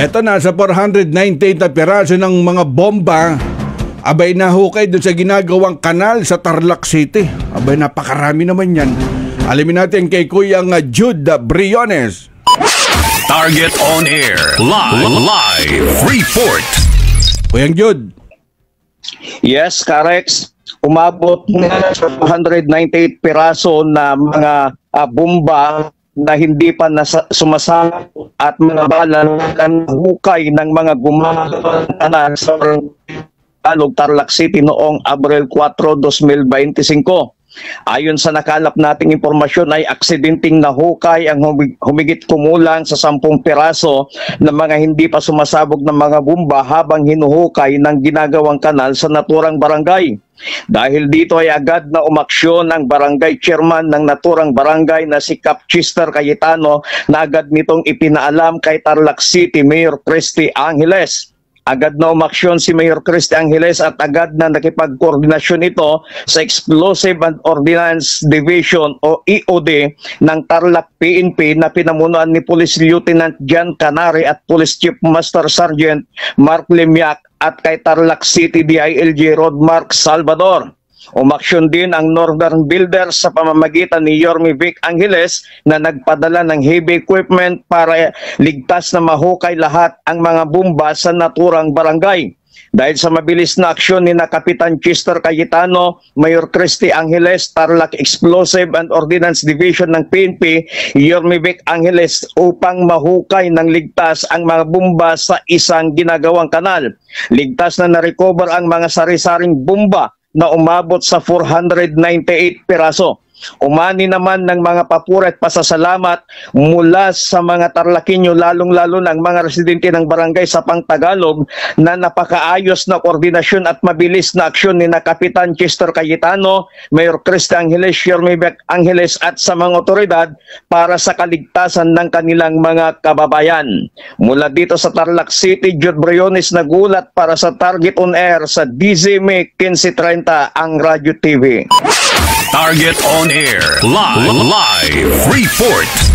Eto na, sa 498 na piraso ng mga bomba, abay nahukay doon sa ginagawang kanal sa Tarlac City. Abay napakarami naman yan. Alamin natin kay Kuyang Jude Briones. Target on air. Live report. Kuyang Jude. Yes, correct. Umabot na sa 198 piraso na mga bomba na hindi pa sumasama at mga bala ng hukay ng mga gumagana sa Tarlac City noong Abril 4, 2025. Ayon sa nakalap nating impormasyon ay aksidenteng nahukay ang humigit kumulang sa 10 piraso ng mga hindi pa sumasabog ng mga bomba habang hinuhukay ng ginagawang kanal sa naturang barangay. Dahil dito ay agad na umaksyon ang barangay chairman ng naturang barangay na si Cap Chester Cayetano na agad nitong ipinaalam kay Tarlac City Mayor Christy Angeles. Agad na umaksyon si Mayor Christy Angeles at agad na nakipagkoordinasyon ito sa Explosive and Ordnance Division o EOD ng Tarlac PNP na pinamunuan ni Police Lieutenant John Canare at Police Chief Master Sergeant Mark Lemiak at kay Tarlac City DILG Road Mark Salvador. Umaksyon din ang Northern Builders sa pamamagitan ni Yorme Vic Angeles na nagpadala ng heavy equipment para ligtas na mahukay lahat ang mga bomba sa naturang barangay. Dahil sa mabilis na aksyon ni Kapitan Chester Cayetano, Mayor Christy Angeles, Tarlac Explosive and Ordnance Division ng PNP, Yorme Vic Angeles upang mahukay ng ligtas ang mga bomba sa isang ginagawang kanal. Ligtas na na-recover ang mga sari-saring bomba na umabot sa 498 piraso. Umani naman ng mga papuri at pasasalamat mula sa mga Tarlaqueño, lalong-lalo ng mga residente ng barangay sa Pangtagalog na napakaayos na koordinasyon at mabilis na aksyon ni Kapitan Chester Cayetano, Mayor Christy Angeles, Yorme Vic Angeles at sa mga otoridad para sa kaligtasan ng kanilang mga kababayan. Mula dito sa Tarlac City, Jude Briones nagulat para sa Target on Air sa DZME 1530 ang Radyo TV. Target on air. Live report.